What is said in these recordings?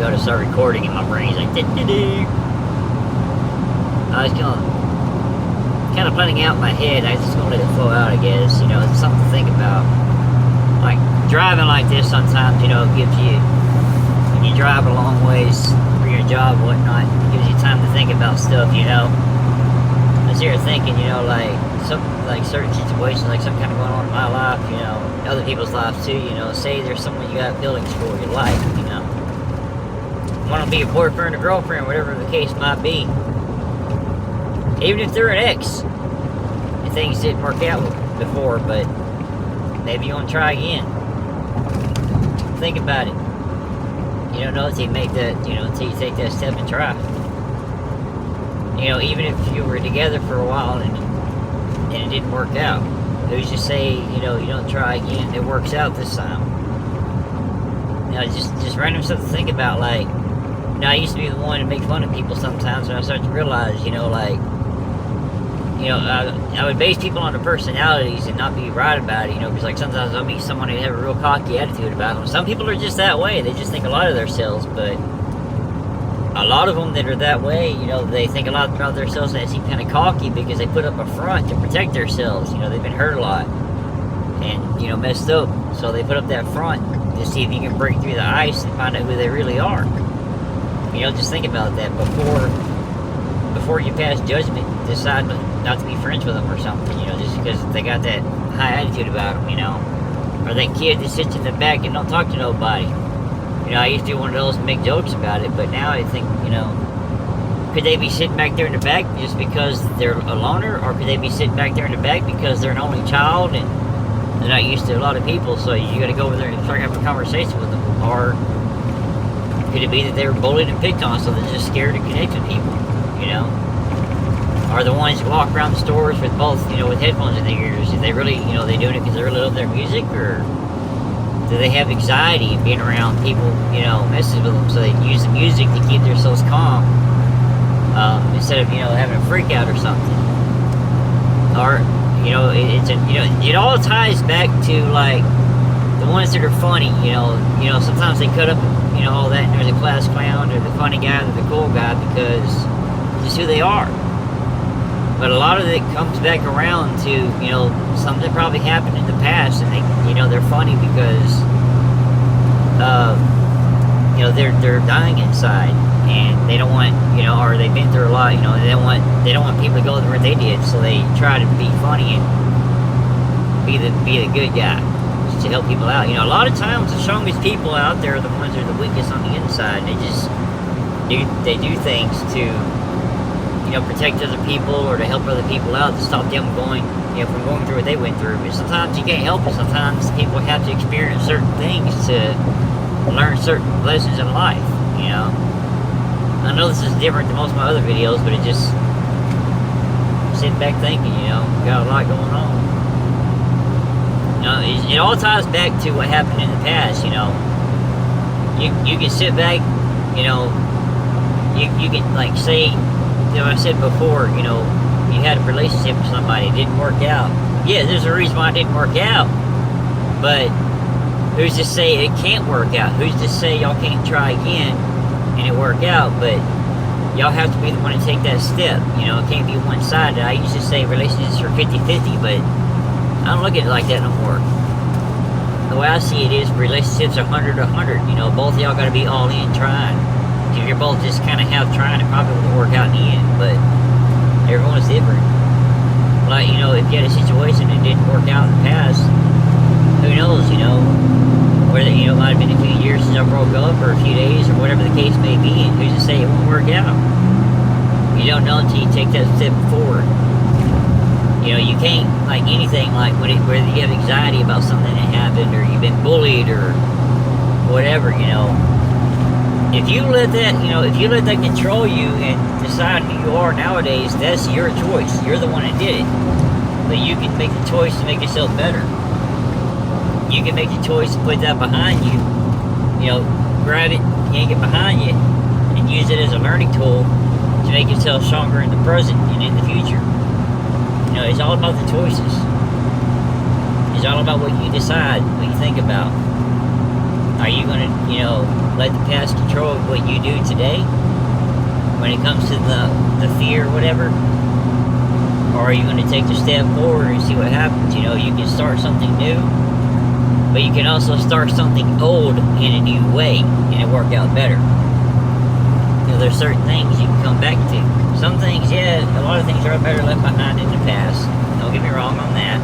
go to start recording, and my brain's like, doo-doo-doo. I was kind of planning out in my head. I just gonna let it flow out, I guess. You know, it's something to think about. Like driving like this sometimes, you know, gives you, when you drive a long ways for your job, and whatnot, it gives you time to think about stuff. You know, I was here thinking, you know, like certain situations, like something kind of going on in my life, you know, other people's lives too. You know, say there's someone you got feelings for, you like, you know, want to be a boyfriend or girlfriend, whatever the case might be. Even if they're an ex, and things didn't work out before, but maybe you want to try again. Think about it. You don't know until you make that, you know, until you take that step and try. You know, even if you were together for a while and it didn't work out, who's to say, you know, you don't try again, it works out this time. You know, just random stuff to think about. Like, you know, I used to be the one to make fun of people sometimes, and I started to realize, you know, like, you know, I would base people on their personalities and not be right about it, you know, because like sometimes I'll meet someone who have a real cocky attitude about them. Some people are just that way. They just think a lot of themselves, but a lot of them that are that way, you know, they think a lot about themselves and they seem kind of cocky because they put up a front to protect themselves. You know, they've been hurt a lot and, you know, messed up. So they put up that front to see if you can break through the ice and find out who they really are. You know, just think about that before you pass judgment. Decide not to be friends with them or something, you know, just because they got that high attitude about them, you know. Or that kid that sits in the back and don't talk to nobody. You know, I used to be one of those to make jokes about it, but now I think, you know, could they be sitting back there in the back just because they're a loner, or could they be sitting back there in the back because they're an only child and they're not used to a lot of people, so you got to go over there and try to have a conversation with them? Or could it be that they were bullied and picked on, so they're just scared to connect with people, you know? Are the ones who walk around the stores with both, you know, with headphones in their ears? Are they really, you know, they doing it because they really love their music, or do they have anxiety being around people, you know, messing with them, so they use the music to keep themselves calm instead of, you know, having a freak out or something? Or, you know, it all ties back to like the ones that are funny, you know, sometimes they cut up, you know, all that, and they're the class clown or the funny guy or the cool guy because it's just who they are. But a lot of it comes back around to, you know, something probably happened in the past, and they, you know, they're funny because, you know, they're dying inside, and they don't want, you know, or they've been through a lot, you know, they don't want people to go where they did, so they try to be funny and be the good guy to help people out. You know, a lot of times the strongest people out there are the ones that are the weakest on the inside. They do things to, you know, protect other people or to help other people out, to stop them going, you know, from going through what they went through. But sometimes you can't help it. Sometimes people have to experience certain things to learn certain lessons in life, you know. I know this is different than most of my other videos, but it just, sitting back thinking, you know, got a lot going on. You know, it all ties back to what happened in the past, you know. You can sit back, you know, you can, like, say, you know, I said before, you know, you had a relationship with somebody, it didn't work out. Yeah, there's a reason why it didn't work out. But who's to say it can't work out? Who's to say y'all can't try again and it work out? But y'all have to be the one to take that step. You know, it can't be one-sided. I used to say relationships are 50-50, but I don't look at it like that no more. The way I see it is relationships are 100-100. You know, both of y'all got to be all in trying. If you're both just kind of half trying, it probably won't work out in the end, but everyone's different. Like, you know, if you had a situation that didn't work out in the past, who knows, you know, whether, you know, it might have been a few years since I broke up, or a few days, or whatever the case may be, and who's to say it won't work out? You don't know until you take that step forward. You know, you can't, like anything, like whether you have anxiety about something that happened, or you've been bullied, or whatever, you know, if you let that control you and decide who you are nowadays, that's your choice. You're the one that did it. But you can make the choice to make yourself better. You can make the choice to put that behind you. You know, grab it, yank it behind you, and use it as a learning tool to make yourself stronger in the present and in the future. You know, it's all about the choices. It's all about what you decide, what you think about. Are you going to, let the past control what you do today when it comes to the fear or whatever? Or are you going to take the step forward and see what happens? You can start something new, but you can also start something old in a new way and it work out better. There's certain things you can come back to. Some things, a lot of things are better left behind in the past. Don't get me wrong on that.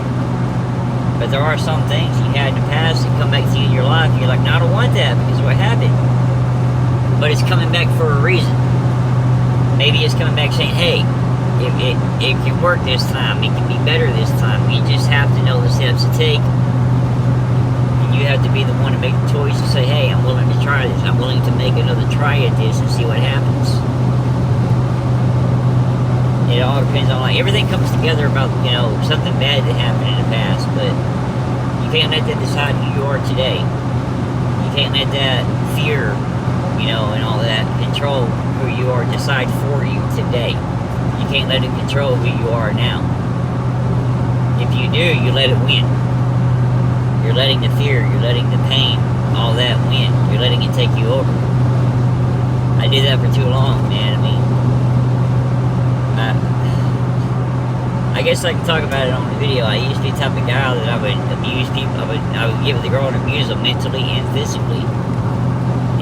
But there are some things you had in the past that come back to you in your life. And you're like, no, I don't want that because of what happened. But it's coming back for a reason. Maybe it's coming back saying, hey, it can work this time. It can be better this time. You just have to know the steps to take. And you have to be the one to make the choice to say, hey, I'm willing to try this. I'm willing to make another try at this and see what happens. It all depends on, everything comes together about, something bad that happened in the past, but you can't let that decide who you are today. You can't let that fear, and all that control who you are, decide for you today. You can't let it control who you are now. If you do, you let it win. You're letting the fear, you're letting the pain, all that win. You're letting it take you over. I did that for too long, man. I guess I can talk about it on the video. I used to be the type of guy that I would abuse people. I would give the girl and abuse them mentally and physically.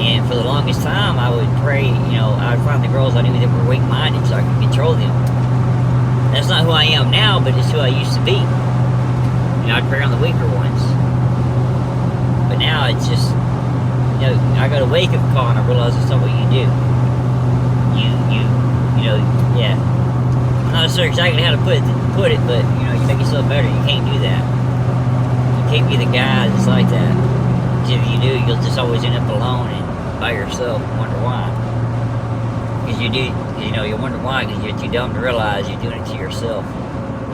And for the longest time, I would pray, I would find the girls I knew that were weak-minded so I could control them. That's not who I am now, but it's who I used to be. I'd pray on the weaker ones. But now it's just, I got a wake-up call and I realize it's not what you do. I'm not sure exactly how to put it, but you make yourself better. You can't do that. You can't be the guy that's like that. Because if you do, you'll just always end up alone and by yourself and wonder why. Because you wonder why because you're too dumb to realize you're doing it to yourself.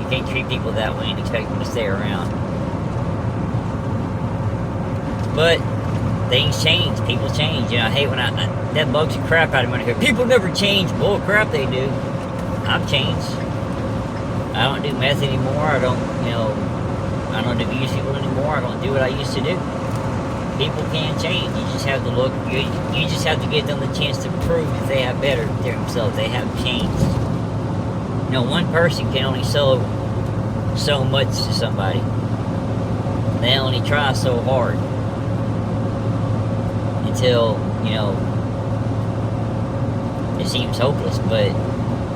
You can't treat people that way and expect them to stay around. But things change. People change. I hate when that bugs the crap out of me when I hear people never change. Bull crap, they do. I've changed. I don't do meth anymore. I don't abuse people anymore. I don't do what I used to do. People can change. You just have to look. You just have to give them the chance to prove that they have better themselves. They have changed. One person can only so much to somebody. They only try so hard until it seems hopeless, but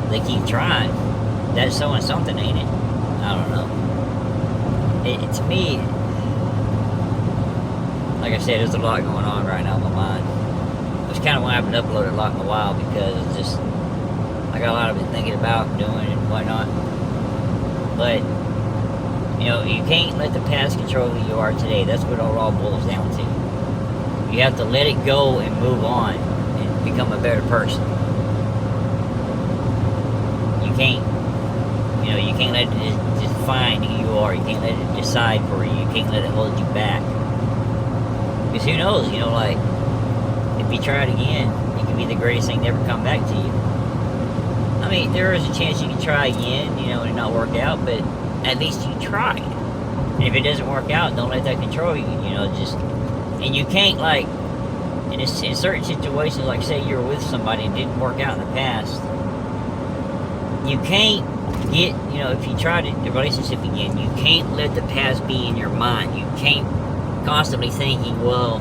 they keep trying. That's showing something, ain't it? I don't know. To me, like I said, there's a lot going on right now in my mind. Which kind of why I haven't uploaded a lot in a while, because it's just, I got a lot of it thinking about and doing and whatnot. But, you can't let the past control who you are today. That's what it all boils down to. You have to let it go and move on and become a better person. You can't let it define who you are. You can't let it decide for you. You can't let it hold you back. Because who knows, if you try it again, it could be the greatest thing to ever come back to you. There is a chance you can try again, and not work out, but at least you tried. And if it doesn't work out, don't let that control you, and you can't, in certain situations, like say you were with somebody and it didn't work out in the past, you can't get, if you try the relationship again, you can't let the past be in your mind. You can't constantly thinking, well,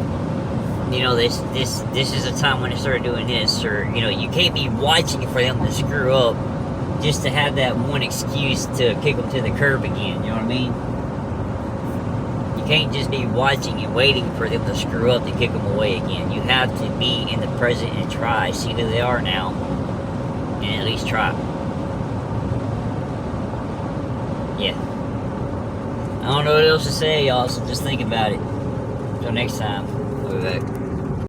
this is a time when I started doing this, or, you can't be watching for them to screw up just to have that one excuse to kick them to the curb again, you know what I mean? You can't just be watching and waiting for them to screw up to kick them away again. You have to be in the present and try, see who they are now, and at least try. Yeah. I don't know what else to say, y'all, so just think about it. Until next time, we'll be back.